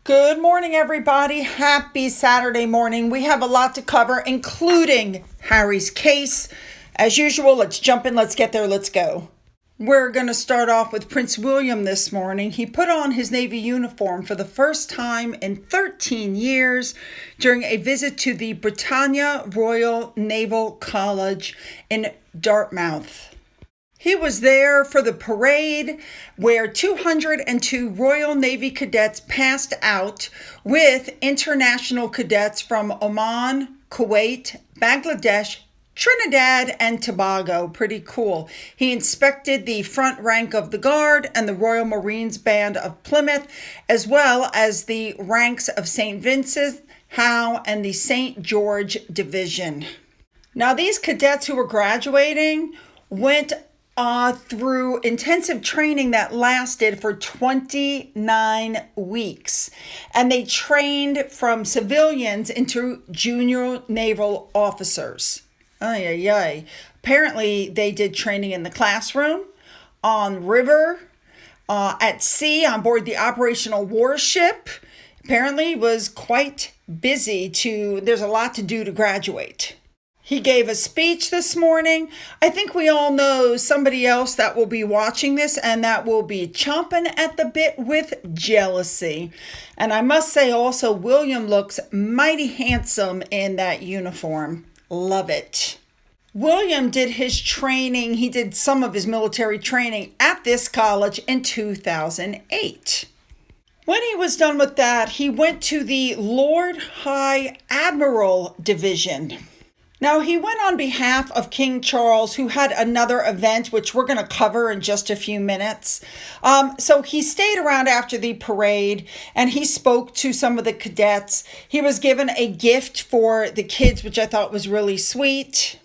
Good morning, everybody. Happy Saturday morning. We have a lot to cover, including Harry's case. As usual, let's jump in, let's get there, let's go. We're going to start off with Prince William this morning. He put on his Navy uniform for the first time in 13 years during a visit to the Britannia Royal Naval College in Dartmouth. He was there for the parade where 202 Royal Navy cadets passed out with international cadets from Oman, Kuwait, Bangladesh, Trinidad, and Tobago. Pretty cool. He inspected the front rank of the Guard and the Royal Marines Band of Plymouth, as well as the ranks of St. Vincent, Howe, and the St. George Division. Now, these cadets who were graduating went through intensive training that lasted for 29 weeks. And they trained from civilians into junior naval officers. Ay, ay, ay. Apparently, they did training in the classroom, on river, at sea, on board the operational warship. Apparently, it was quite busy. There's a lot to do to graduate. He gave a speech this morning. I think we all know somebody else that will be watching this and that will be chomping at the bit with jealousy. And I must say also, William looks mighty handsome in that uniform. Love it. William did his training. He did some of his military training at this college in 2008. When he was done with that, he went to the Lord High Admiral Division. Now, he went on behalf of King Charles, who had another event, which we're going to cover in just a few minutes. So he stayed around after the parade, and he spoke to some of the cadets. He was given a gift for the kids, which I thought was really sweet.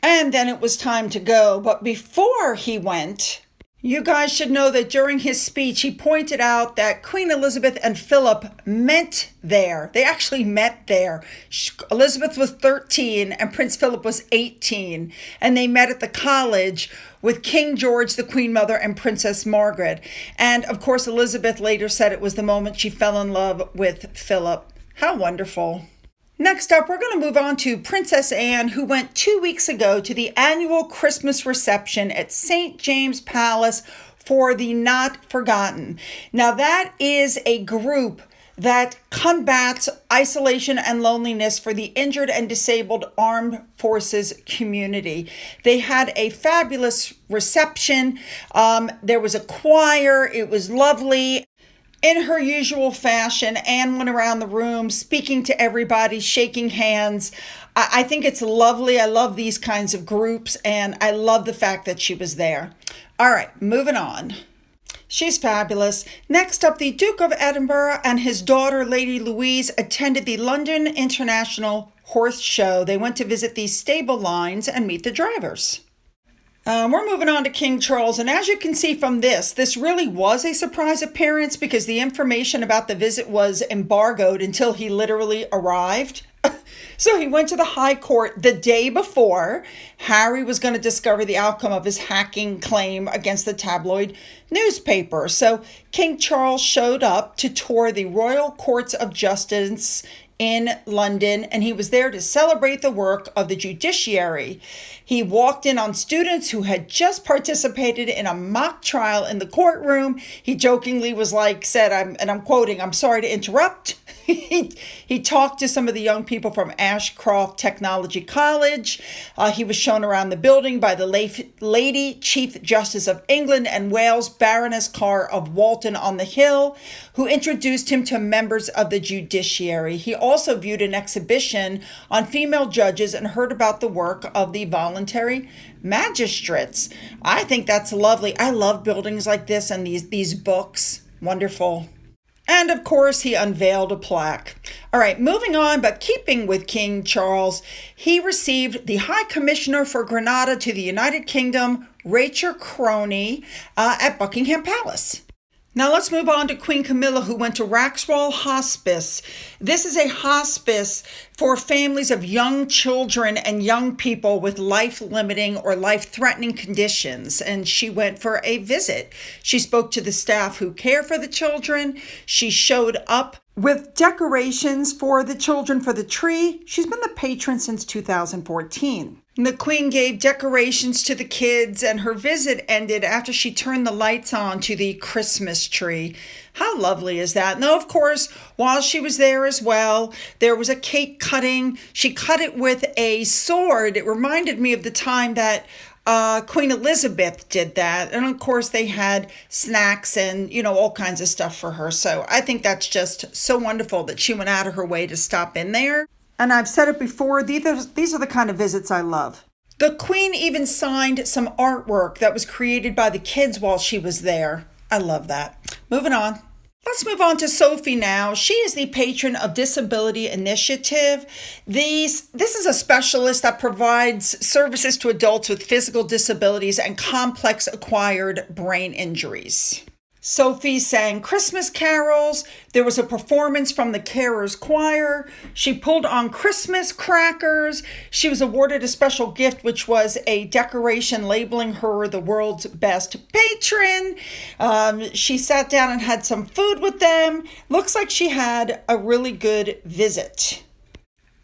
And then it was time to go. But before he went, you guys should know that during his speech, he pointed out that Queen Elizabeth and Philip met there. They actually met there. Elizabeth was 13 and Prince Philip was 18. And they met at the college with King George, the Queen Mother, and Princess Margaret. And of course, Elizabeth later said it was the moment she fell in love with Philip. How wonderful. Next up, we're going to move on to Princess Anne, who went 2 weeks ago to the annual Christmas reception at St. James Palace for the Not Forgotten. Now, that is a group that combats isolation and loneliness for the injured and disabled armed forces community. They had a fabulous reception. There was a choir. It was lovely. In her usual fashion, Anne went around the room speaking to everybody, shaking hands. I think it's lovely. I love these kinds of groups, and I love the fact that she was there. All right, moving on. She's fabulous. Next up, the Duke of Edinburgh and his daughter, Lady Louise, attended the London International Horse Show. They went to visit the stable lines and meet the drivers. We're moving on to King Charles, and as you can see from this really was a surprise appearance because the information about the visit was embargoed until he literally arrived. So he went to the High Court the day before Harry was going to discover the outcome of his hacking claim against the tabloid newspaper. So King Charles showed up to tour the Royal Courts of Justice in London, and he was there to celebrate the work of the judiciary. He walked in on students who had just participated in a mock trial in the courtroom. He jokingly said, I'm quoting, "I'm sorry to interrupt." He talked to some of the young people from Ashcroft Technology College. He was shown around the building by the Lady Chief Justice of England and Wales, Baroness Carr of Walton on the Hill, who introduced him to members of the judiciary. He also viewed an exhibition on female judges and heard about the work of the voluntary magistrates. I think that's lovely. I love buildings like this and these books. Wonderful. And of course, he unveiled a plaque. All right, moving on, but keeping with King Charles, he received the High Commissioner for Granada to the United Kingdom, Rachel Croney, at Buckingham Palace. Now let's move on to Queen Camilla, who went to Raxwell Hospice. This is a hospice for families of young children and young people with life-limiting or life-threatening conditions. And she went for a visit. She spoke to the staff who care for the children. She showed up with decorations for the children for the tree. She's been the patron since 2014. The Queen gave decorations to the kids, and her visit ended after she turned the lights on to the Christmas tree. How lovely is that? Now, of course, while she was there as well, there was a cake cutting. She cut it with a sword. It reminded me of the time that Queen Elizabeth did that. And of course, they had snacks and, all kinds of stuff for her. So I think that's just so wonderful that she went out of her way to stop in there. And I've said it before, these are the kind of visits I love. The Queen even signed some artwork that was created by the kids while she was there. I love that. Moving on. Let's move on to Sophie now. She is the patron of Disability Initiative. This is a specialist that provides services to adults with physical disabilities and complex acquired brain injuries. Sophie sang Christmas carols. There was a performance from the Carers Choir. She pulled on Christmas crackers. She was awarded a special gift, which was a decoration labeling her the world's best patron. She sat down and had some food with them. Looks like she had a really good visit.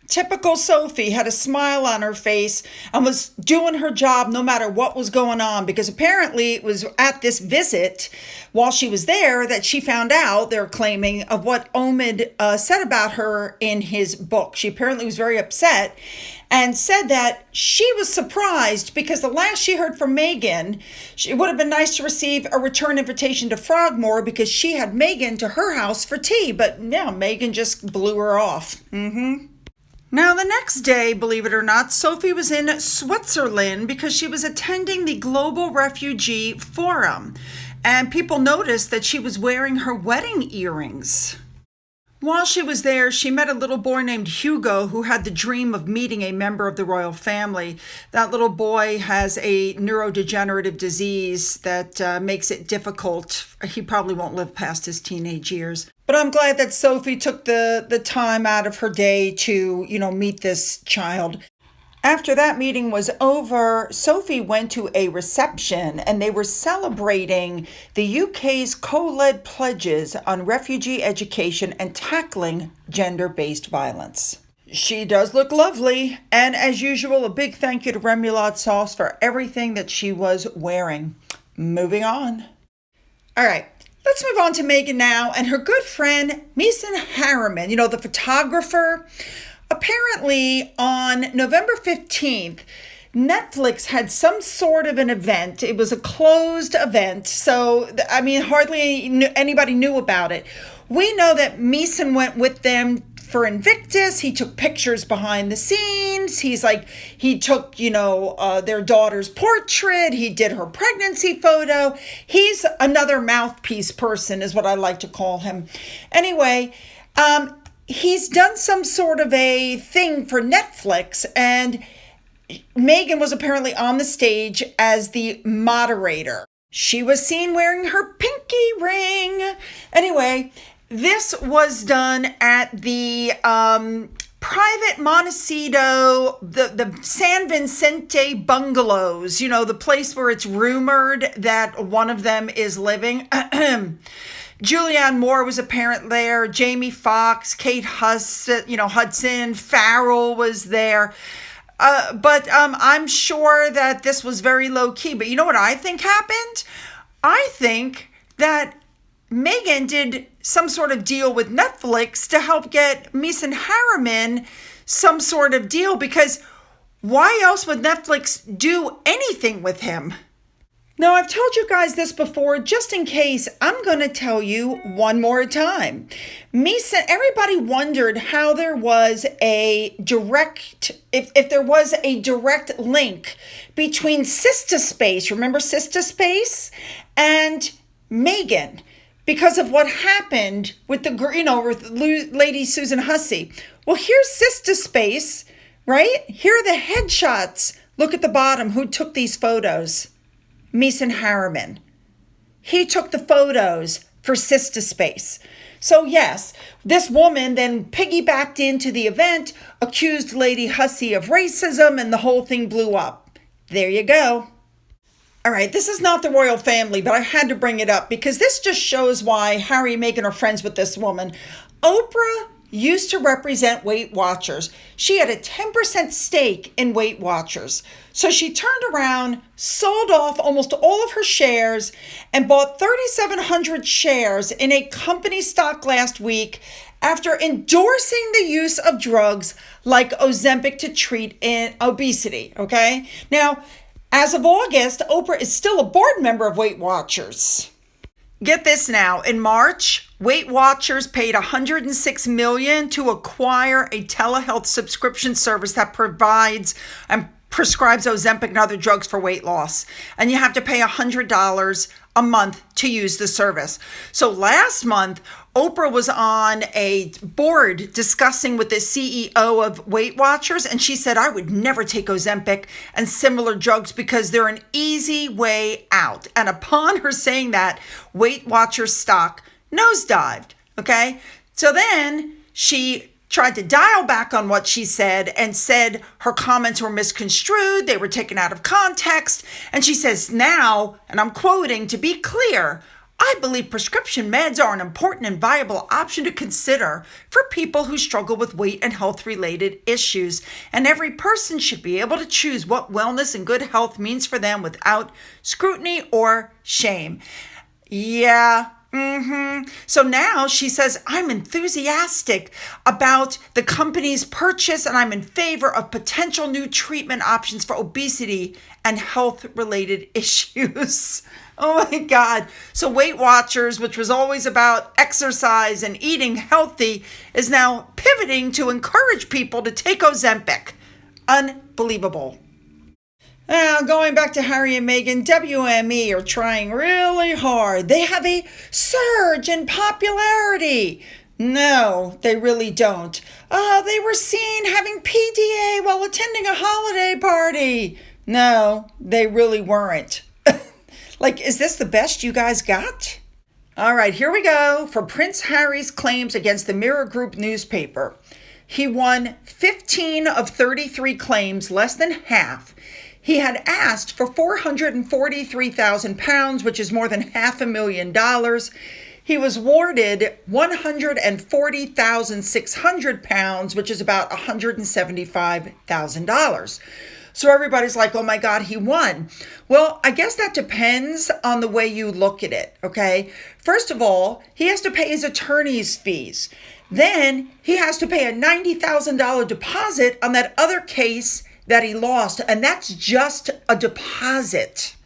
Typical Sophie had a smile on her face and was doing her job no matter what was going on, because apparently it was at this visit while she was there that she found out, they're claiming, of what Omid said about her in his book. She apparently was very upset and said that she was surprised because the last she heard from Meghan, it would have been nice to receive a return invitation to Frogmore because she had Meghan to her house for tea. But yeah, Meghan just blew her off. Now, the next day, believe it or not, Sophie was in Switzerland because she was attending the Global Refugee Forum, and people noticed that she was wearing her wedding earrings. While she was there, she met a little boy named Hugo who had the dream of meeting a member of the royal family. That little boy has a neurodegenerative disease that makes it difficult. He probably won't live past his teenage years. But I'm glad that Sophie took the time out of her day to, meet this child. After that meeting was over, Sophie went to a reception and they were celebrating the UK's co-led pledges on refugee education and tackling gender-based violence. She does look lovely, and as usual, a big thank you to Remoulade Sauce for everything that she was wearing. Moving on. All right. Let's move on to Meghan now and her good friend, Meeson Harriman, the photographer. Apparently, on November 15th, Netflix had some sort of an event. It was a closed event, so, hardly anybody knew about it. We know that Meeson went with them for Invictus. He took pictures behind the scenes. He took, their daughter's portrait. He did her pregnancy photo. He's another mouthpiece person, is what I like to call him. Anyway, he's done some sort of a thing for Netflix, and Meghan was apparently on the stage as the moderator. She was seen wearing her pinky ring. Anyway, this was done at the private Montecito, the San Vicente bungalows, the place where it's rumored that one of them is living. Julianne Moore was apparent there. Jamie Foxx, Kate Hudson, Farrell was there. But I'm sure that this was very low key. But you know what I think happened? I think that Meghan did some sort of deal with Netflix to help get Meeson Harriman some sort of deal, because why else would Netflix do anything with him? Now, I've told you guys this before, just in case, I'm going to tell you one more time. Everybody wondered how there was a direct, if there was a direct link between SueSmithAKALongsally, remember SueSmithAKALongsally, and Meghan, because of what happened with with Lady Susan Hussey. Well, here's SueSmithAKALongsally, right? Here are the headshots. Look at the bottom. Who took these photos? Meeson Harriman. He took the photos for sister space. So yes, this woman then piggybacked into the event, accused Lady Hussey of racism, and the whole thing blew up. There you go. All right, this is not the royal family, but I had to bring it up because this just shows why Harry and Meghan are friends with this woman. Oprah used to represent Weight Watchers. She had a 10% stake in Weight Watchers. So she turned around, sold off almost all of her shares, and bought 3,700 shares in a company stock last week after endorsing the use of drugs like Ozempic to treat obesity, okay? Now, as of August, Oprah is still a board member of Weight Watchers. Get this now, in March, Weight Watchers paid $106 million to acquire a telehealth subscription service that provides and prescribes Ozempic and other drugs for weight loss. And you have to pay $100 a month to use the service. So last month, Oprah was on a board discussing with the CEO of Weight Watchers, and she said, I would never take Ozempic and similar drugs because they're an easy way out. And upon her saying that, Weight Watchers stock nosedived, okay? So then she tried to dial back on what she said and said her comments were misconstrued, they were taken out of context, and she says now, and I'm quoting, to be clear, I believe prescription meds are an important and viable option to consider for people who struggle with weight and health-related issues, and every person should be able to choose what wellness and good health means for them without scrutiny or shame. Yeah. So now she says, I'm enthusiastic about the company's purchase and I'm in favor of potential new treatment options for obesity and health-related issues. Oh my God. So Weight Watchers, which was always about exercise and eating healthy, is now pivoting to encourage people to take Ozempic. Unbelievable. Now, going back to Harry and Meghan, WME are trying really hard. They have a surge in popularity. No, they really don't. They were seen having PDA while attending a holiday party. No, they really weren't. Like, is this the best you guys got? All right, here we go for Prince Harry's claims against the Mirror Group newspaper. He won 15 of 33 claims, less than half. He had asked for £443,000, which is more than $500,000. He was awarded £140,600, which is about $175,000. So everybody's like, oh my God, he won. Well, I guess that depends on the way you look at it, okay? First of all, he has to pay his attorney's fees. Then he has to pay a $90,000 deposit on that other case that he lost, and that's just a deposit.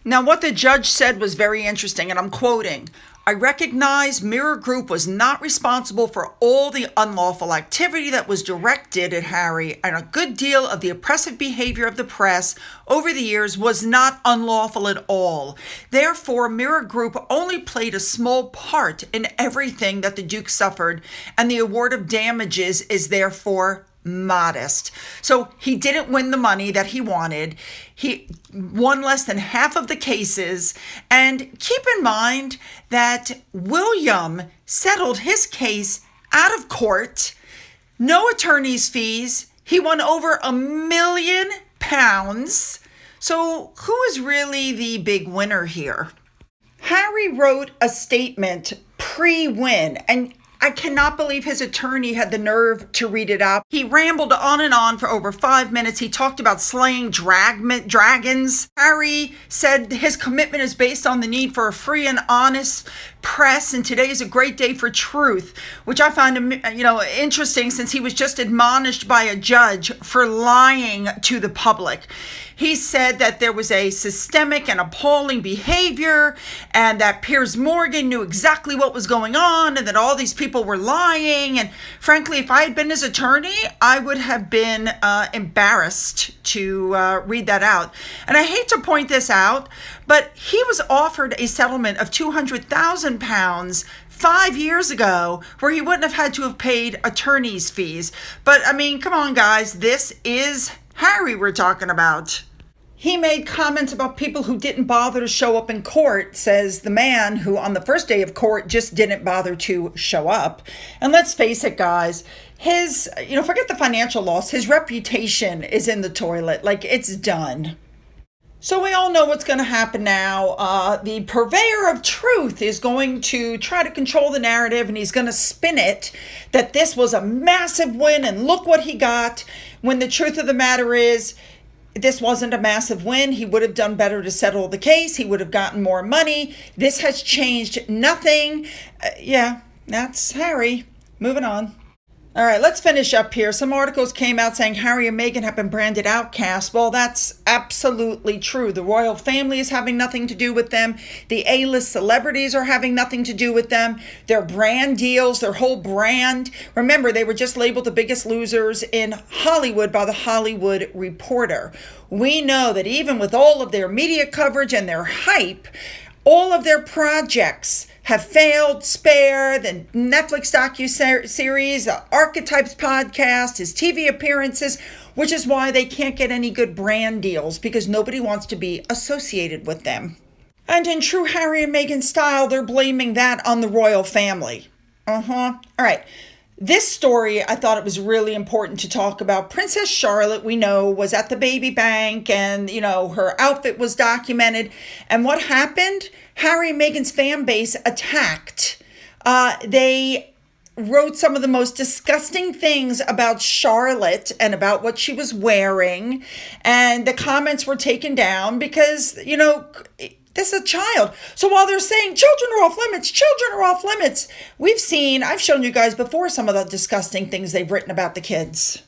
Now, what the judge said was very interesting, and I'm quoting, I recognize Mirror Group was not responsible for all the unlawful activity that was directed at Harry, and a good deal of the oppressive behavior of the press over the years was not unlawful at all. Therefore, Mirror Group only played a small part in everything that the Duke suffered, and the award of damages is therefore modest. So he didn't win the money that he wanted. He won less than half of the cases. And keep in mind that William settled his case out of court, no attorney's fees. He won over £1 million. So who is really the big winner here? Harry wrote a statement pre-win, and I cannot believe his attorney had the nerve to read it out. He rambled on and on for over 5 minutes. He talked about slaying dragons. Harry said his commitment is based on the need for a free and honest press, and today is a great day for truth, which I find, interesting since he was just admonished by a judge for lying to the public. He said that there was a systemic and appalling behavior and that Piers Morgan knew exactly what was going on and that all these people were lying. And frankly, if I had been his attorney, I would have been embarrassed to read that out. And I hate to point this out, but he was offered a settlement of £200,000 5 years ago where he wouldn't have had to have paid attorney's fees. But I mean, come on, guys, this is Harry we're talking about. He made comments about people who didn't bother to show up in court, says the man who on the first day of court just didn't bother to show up. And let's face it, guys, his, forget the financial loss, his reputation is in the toilet. Like, it's done. So we all know what's going to happen now. The purveyor of truth is going to try to control the narrative, and he's going to spin it that this was a massive win and look what he got, when the truth of the matter is this wasn't a massive win. He would have done better to settle the case. He would have gotten more money. This has changed nothing. That's Harry. Moving on. All right, let's finish up here. Some articles came out saying Harry and Meghan have been branded outcasts. Well, that's absolutely true. The royal family is having nothing to do with them. The A-list celebrities are having nothing to do with them. Their brand deals, their whole brand. Remember, they were just labeled the biggest losers in Hollywood by the Hollywood Reporter. We know that even with all of their media coverage and their hype, all of their projects have failed. Spare, the Netflix docu-series, the Archetypes podcast, his TV appearances, which is why they can't get any good brand deals, because nobody wants to be associated with them. And in true Harry and Meghan style, they're blaming that on the royal family. All right. This story, I thought it was really important to talk about. Princess Charlotte, we know, was at the baby bank, and, her outfit was documented. And what happened? Harry and Meghan's fan base attacked. They wrote some of the most disgusting things about Charlotte and about what she was wearing. And the comments were taken down because, this is a child. So while they're saying children are off limits, I've shown you guys before some of the disgusting things they've written about the kids.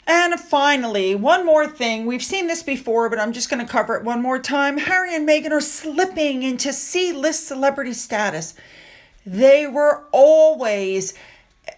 And finally, one more thing. We've seen this before, but I'm just going to cover it one more time. Harry and Meghan are slipping into C-list celebrity status. They were always,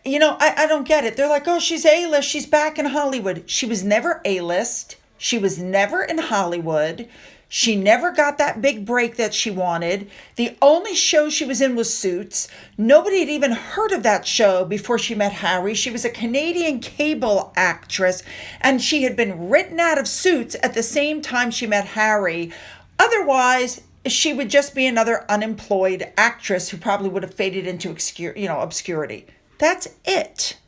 I don't get it. They're like, oh, she's A-list. She's back in Hollywood. She was never A-list. She was never in Hollywood. She never got that big break that she wanted. The only show she was in was Suits. Nobody had even heard of that show before she met Harry. She was a Canadian cable actress, and she had been written out of Suits at the same time she met Harry. Otherwise, she would just be another unemployed actress who probably would have faded into obscurity. That's it.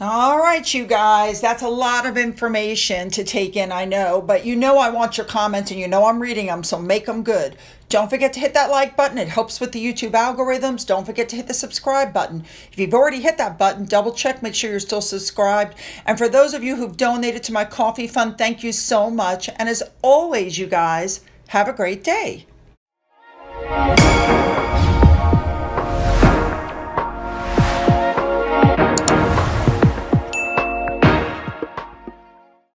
All right, you guys, that's a lot of information to take in, I know, but I want your comments, and I'm reading them, so make them good. Don't forget to hit that like button. It helps with the YouTube algorithms. Don't forget to hit the subscribe button. If you've already hit that button, double check, make sure you're still subscribed. And for those of you who've donated to my coffee fund, thank you so much. And as always, you guys, have a great day.